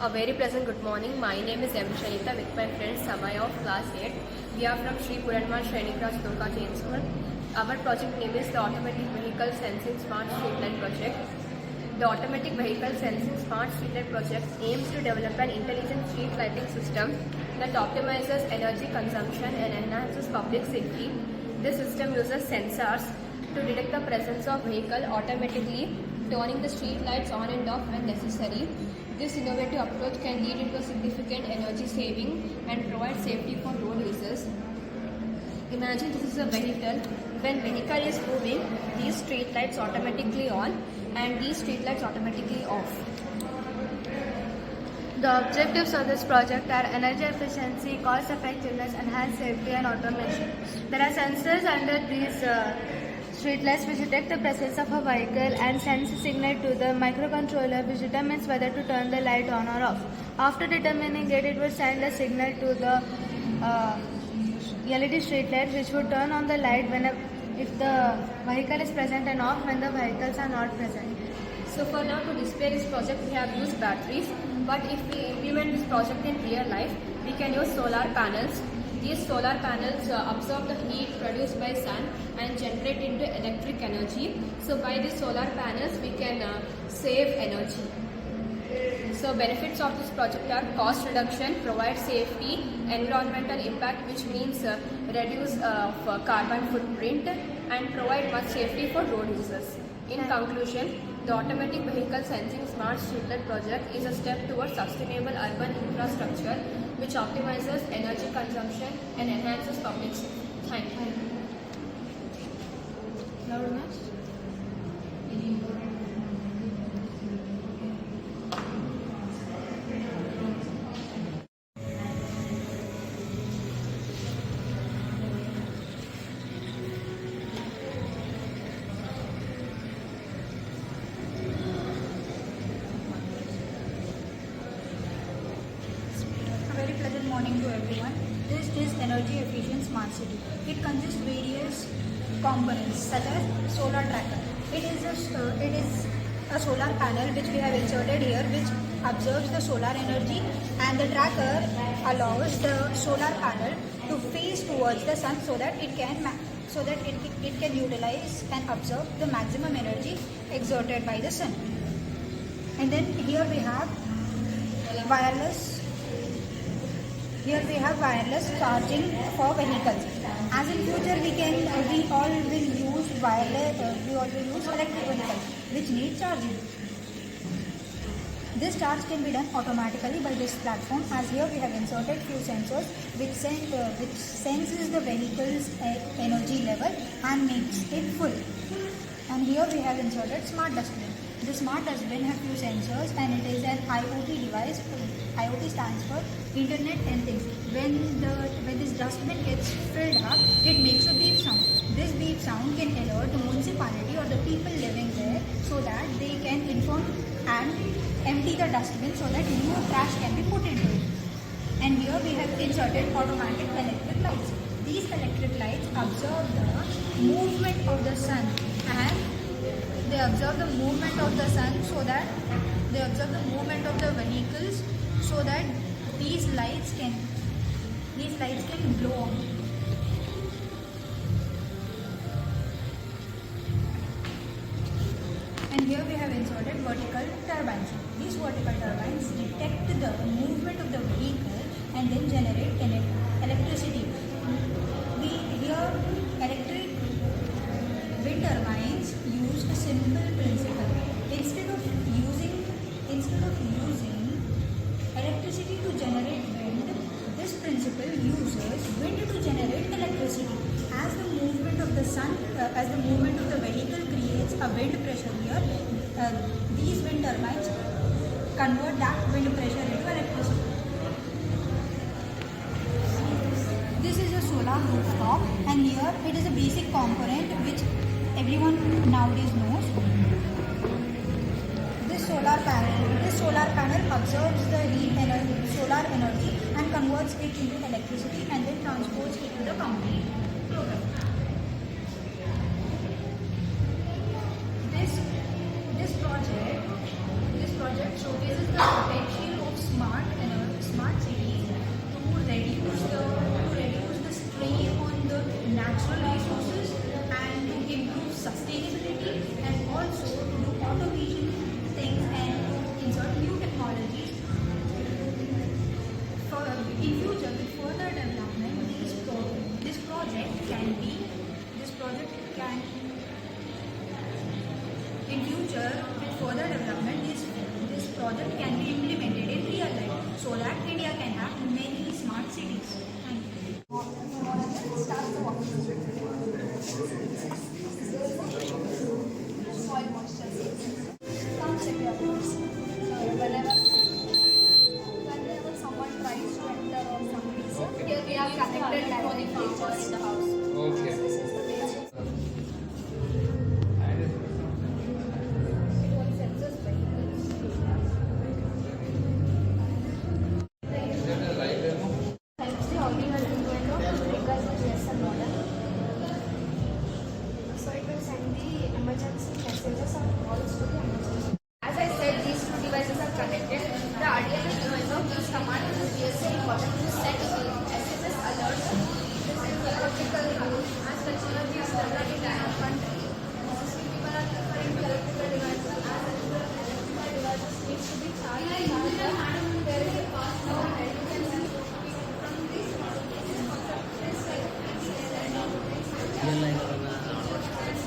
A very pleasant good morning. My name is M. Shanita with my friend Samaya of class 8. We are from Sri Puranma Shrinikraj Durga Jain School. Our project name is the Automatic Vehicle Sensing Smart Street Light Project. The Automatic Vehicle Sensing Smart Street Light Project aims to develop an intelligent street lighting system that optimizes energy consumption and enhances public safety. This system uses sensors to detect the presence of vehicle, automatically turning the street lights on and off when necessary. This innovative approach can lead into a significant energy saving and provide safety for road users. Imagine this is a vehicle. When vehicle is moving, these street lights automatically on and these street lights automatically off. The objectives of this project are energy efficiency, cost effectiveness, enhanced safety and automation. There are sensors under these streetlights which detect the presence of a vehicle and sends a signal to the microcontroller which determines whether to turn the light on or off. After determining it would send a signal to the LED streetlight which would turn on the light if the vehicle is present and off when the vehicles are not present. So for now, to display this project we have used batteries, but if we implement this project in real life, we can use solar panels. These solar panels absorb the heat produced by sun and generate into electric energy. So by these solar panels we can save energy. So benefits of this project are cost reduction, provide safety, environmental impact which means reduce carbon footprint and provide much safety for road users. In conclusion, the Automatic Vehicle Sensing Smart Streetlight project is a step towards sustainable urban infrastructure which optimizes energy consumption and enhances public safety. Thank you. Very pleasant morning to everyone. This is Energy Efficient Smart City. It consists various components such as solar tracker. It is a solar panel which we have inserted here which absorbs the solar energy, and the tracker allows the solar panel to face towards the sun so that it can utilize and absorb the maximum energy exerted by the sun. And then here we have wireless charging for vehicles. As in future, we all will use electric vehicles which need charging. This charge can be done automatically by this platform, as here we have inserted few sensors which senses the vehicle's energy level and makes it full. And here we have inserted smart dustbin. The smart dustbin has few sensors and it is an IoT device. IoT stands for Internet and Things. When this dustbin gets filled up, it makes a beep sound. This beep sound can alert the municipality or the people living there so that they can inform and empty the dustbin so that new trash can be put into it. And here we have inserted automatic electric lights. These electric lights observe the movement of the sun and they observe the movement of the sun so that they observe the movement of the vehicles so that these lights can glow on. And here we have inserted vertical turbines. These vertical turbines detect the movement of the vehicle and then generate electricity. Electric wind turbines use a simple principle. Instead of using electricity to generate wind, this principle uses wind to generate electricity. As the movement of the vehicle creates a wind pressure here, these wind turbines convert that wind pressure into electricity. This is a solar rooftop, and here it is a basic component which everyone nowadays knows. This solar panel absorbs the solar energy and converts it into electricity and then transports it to the company. This project showcases the potential of smart ಇದೆಲ್ಲ ಇರೋದನ್ನ ಅಳವಡಿಸ್ಕೊಳ್ಳೋದು.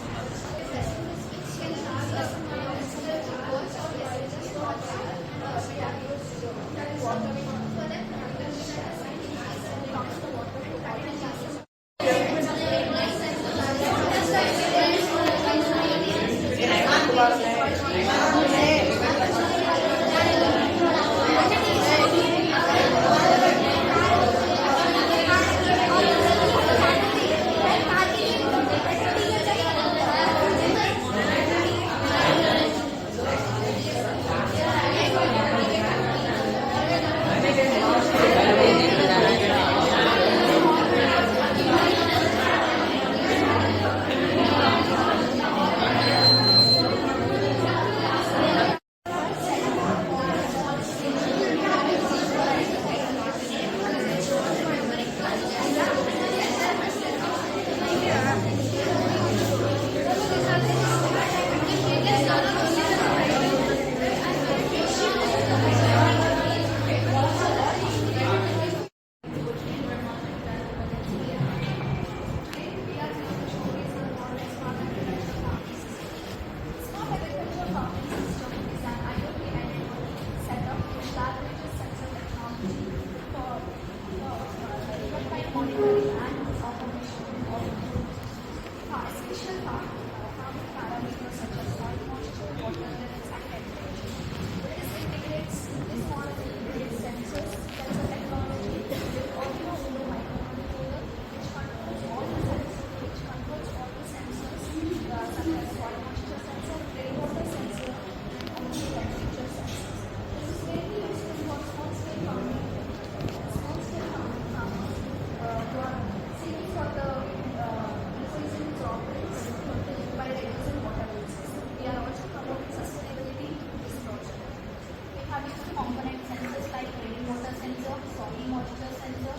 Component sensors like rainwater sensor, soil moisture sensor,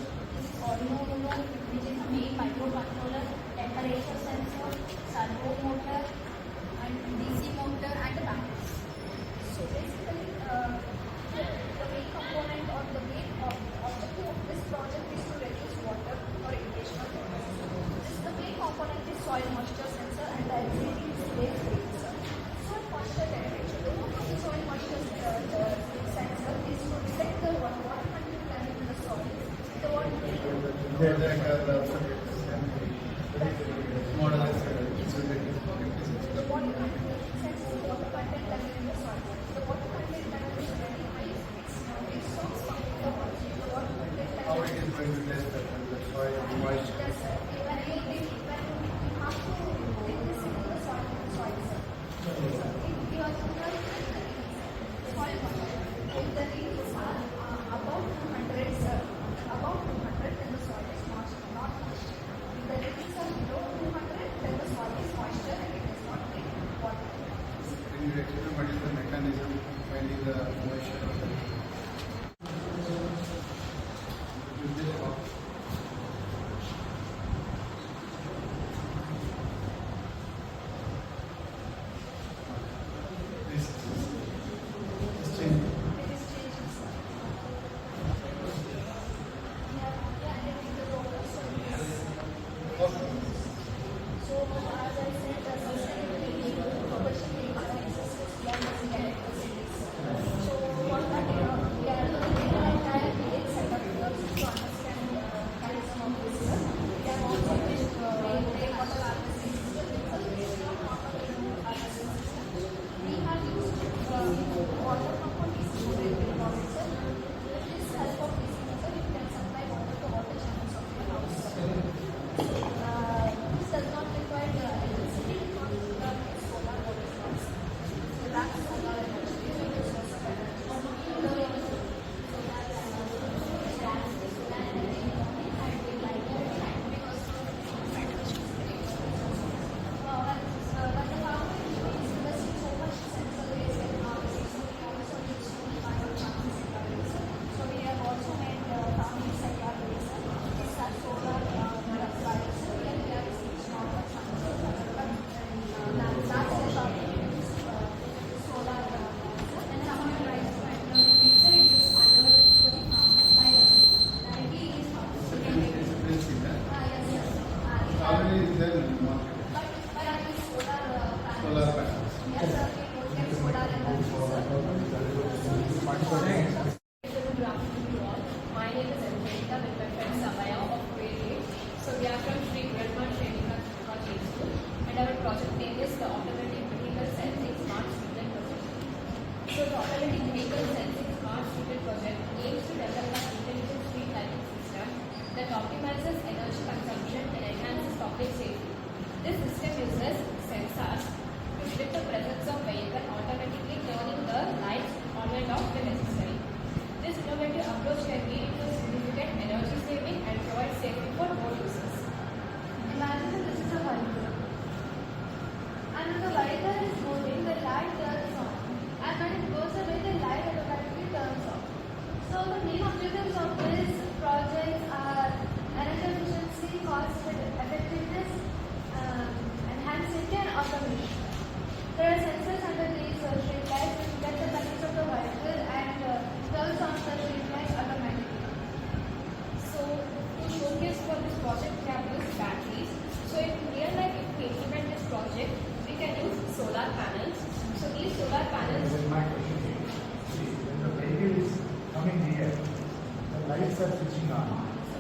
Arduino Uno, which is a main microcontroller, temperature sensor, servo motor, and DC motor, and the batteries. So basically, the main component or the main objective of this project is to reduce water or irrigation of water. The main component is soil moisture sensor, and the LCD display sensor. Soil moisture temperature. The work of the soil moisture sensor is to detect the water content level in the soil. The water The water content senses the water content level in the soil. The water content level is very high. It stops pumping the water. The water content level. How it is going to test that the soil moisture? Yes, sir. When we have to take this into the soil, sir. If you are soil moisture, if the readings are above 200, sir, above 200, then the soil is not moisture. If the readings are below 200, then the soil is moisture and it is not take water. Can you explain what is the mechanism finding the moisture of the the main objectives of this project are energy efficiency, cost effectiveness, enhanced safety and automation. There are sensors under these street lights which detect the presence of the vehicle and turns on the street lights automatically. So to showcase for this project, we have used batteries. So in real life, if we implement this project, we can use solar panels. So these solar panels. This is my question to you. See, when the vehicle is coming here, the lights are switching on.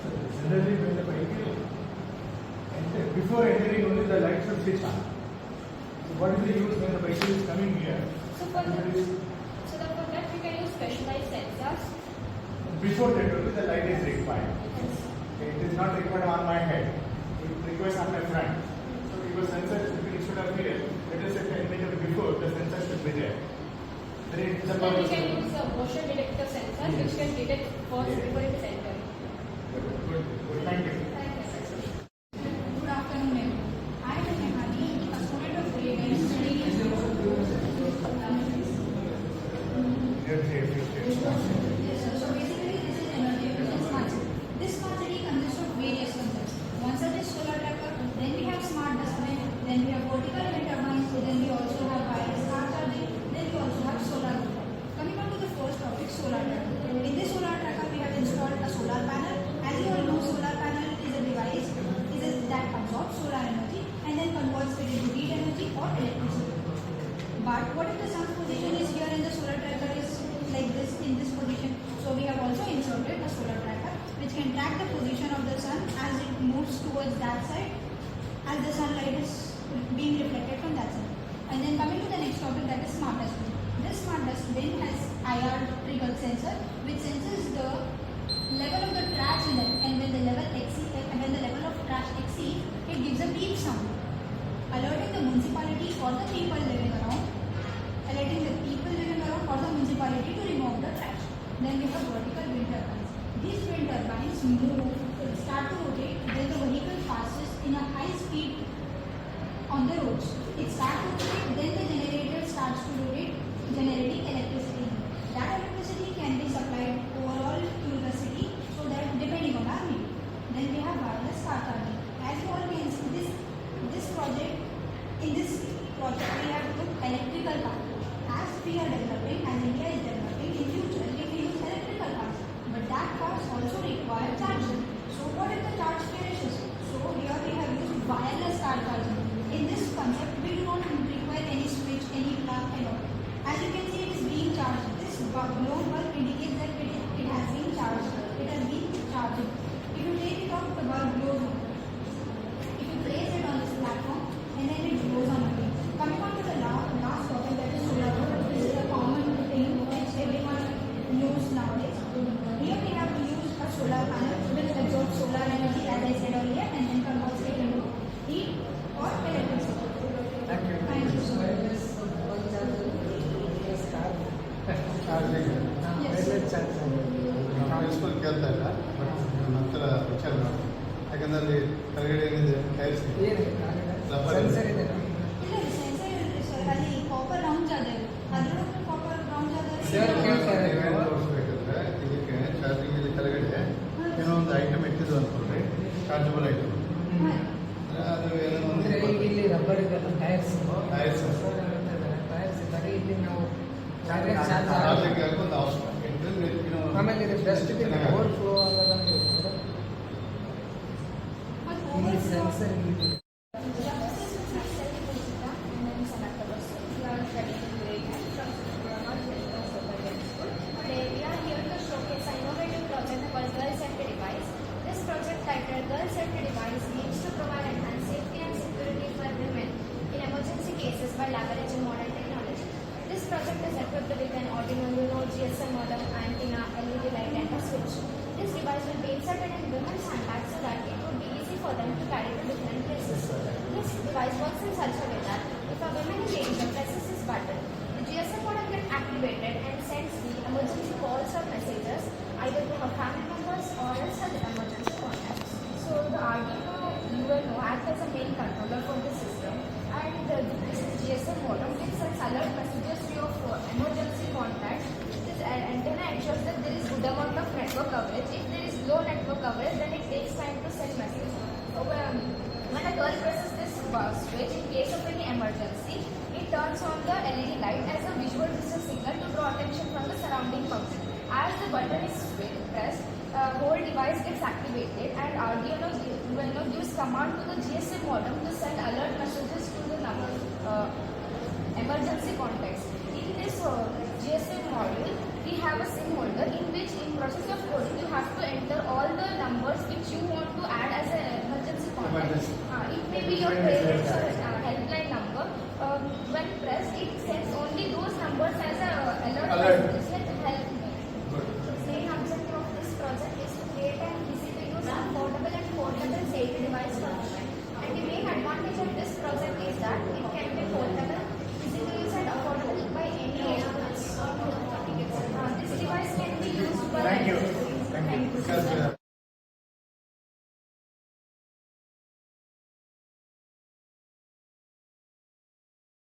So generally, when the vehicle before entering, only the lights will switch on. So what is the use when the vehicle is coming here? So for that, we can use specialized sensors. Before that, only the light is required. Okay, it is not required on my head. It requires on my front. So if a sensor should be instead of here, let us say 10 meters before, the sensor should be there. Then it's a Then we purpose. can use a motion detector sensor which can detect first before it is entering. Good. Thank you. Good afternoon, everyone. I am Nehali, a student of grade 9 studying in So basically, this is energy efficient smart city. This smart city consists of various concepts. One such is solar tracker, then we have smart dustbin, then we have vertical wind turbines, then we also have wireless car charging, then we also have solar rooftop. Coming on to the first topic, solar tracker. In this solar tracker, we have installed a solar panel. As you all know, solar panel is a device that absorbs solar energy and then converts it into heat energy or electricity. But what if the sun's position is here and the solar tracker is like this in this position? So we have also inserted a solar tracker which can track the position of the sun as it moves towards that side as the sunlight is being reflected from that side. And then coming to the next topic, that is smart dustbin. This smart dustbin has IR triggered sensor which senses the level of the trash in it, and when the level of trash exceeds, it gives a beep sound, alerting the municipality or the people living around or the municipality to remove the trash. Then we have vertical wind turbines. These wind turbines start to rotate when the vehicle passes in a high speed on the roads. It starts to rotate, then the generator starts to rotate, generating electricity. That electricity can be supplied overall to the city, so that depending on our need. Then we have wireless car charging. As you all can see, in this project we have put electrical car. As we are developing, as India is developing, in future we can use electrical cars. But that cars also require charging. So what if the charge perishes? So here we have used wireless car charging. In this concept, we do not require any switch, any plug and all. As you can see, it is being charged. This glow bulb indicates that it has been charged. It has been charging. If you take it off, the bulb glows on. If you place it on this platform, and then it glows on again. Coming on to the last topic, that is solar power. This is a common thing which everyone knows nowadays. Here we have used a solar panel which absorbs solar energy, as I said earlier, and then converts it into heat or electricity. Thank you so much. ನಾವು ಇಸ್ಕೊಂಡು ಕೇಳ್ತಾ ಇಲ್ಲ but ನಂತರ ವಿಚಾರ ಮಾಡಿ ಯಾಕಂದ್ರೆ ಅಲ್ಲಿ ಕೆಳಗಡೆ ಏನಿದೆ ಟೈಲ್ಸ್ ರಬ್ಬರ್ ಇಲ್ಲ ಸೆನ್ಸರ್ ಇರುತ್ತೆ ಸರ್, ಅಲ್ಲಿ ಕಾಪರ್ ರೌಂಡ್ಸ್ ಅದೇ ಅದರೊಳಗೆ ಕಾಪರ್ ರೌಂಡ್ಸ್ ಅದೇ ತೋರಿಸ್ಬೇಕಂದ್ರೆ ಇದಕ್ಕೆ ಚಾರ್ಜಿಂಗ್ ಇಲ್ಲಿ ಕೆಳಗಡೆ ಏನೋ ಒಂದು ಐಟಮ್ ಇಟ್ಟಿದ್ದು ಅಂದ್ಕೊಳ್ರಿ, ಚಾರ್ಜಬಲ್ ಐಟಮ್ ಅದು ಏನೋ ಒಂದು ಇಲ್ಲಿ ರಬ್ಬರ್ ಇದೆಲ್ಲ ಟೈರ್ಸ್ ಟೈರ್ಸ್ ಟೈರ್ಸ್ ಬರೀ ಇಲ್ಲಿ ನಾವು ಚಾರ್ಜಿಂಗ್ ಒಂದು ಅವಶ್ಯಕ ಆಮೇಲೆ ಇದು ಡಸ್ಟ್ ಓವರ್ ಫ್ಲೋ ಆಗೋದು ಇಲ್ಲಿ ಸೆನ್ಸರ್ ಇಲ್ಲಿ Girl Safety Device aims to provide enhanced safety and security for women in emergency cases by leveraging modern technology. This project is equipped with an Arduino Uno, GSM modem, antenna, LED light and a switch. This device will be inserted in women's handbags so that it would be easy for them to carry to different places. This device works in such a way that if a woman in danger presses this button, the GSM modem gets activated and sends the emergency calls or messages either to her family members or else her emergency contacts. So the Arduino Uno acts as a main controller for the system, and this is GSM modem which sends alert messages to your emergency contacts. This antenna ensures that there is good amount of network coverage. If there is low network coverage, then it takes time to send message. So, when a girl presses this switch, in case of any emergency, it turns on the LED light as a visual distress signal to draw attention from the surrounding public. As the button is pressed, whole device gets activated and Arduino gives command to the GSM modem to send alert messages to the emergency contacts. In this GSM module, we have a SIM holder in which in process of coding you have to enter all the numbers which you want to add as an emergency contact. It may be your parents or helpline number. When pressed, it sends only those numbers as an alert messages like help me. The main objective of this project is to create an easy to use, affordable and portable safety device for women. And the main advantage of this project is that it can be portable, easy to use and affordable by any age groups. This device can be used by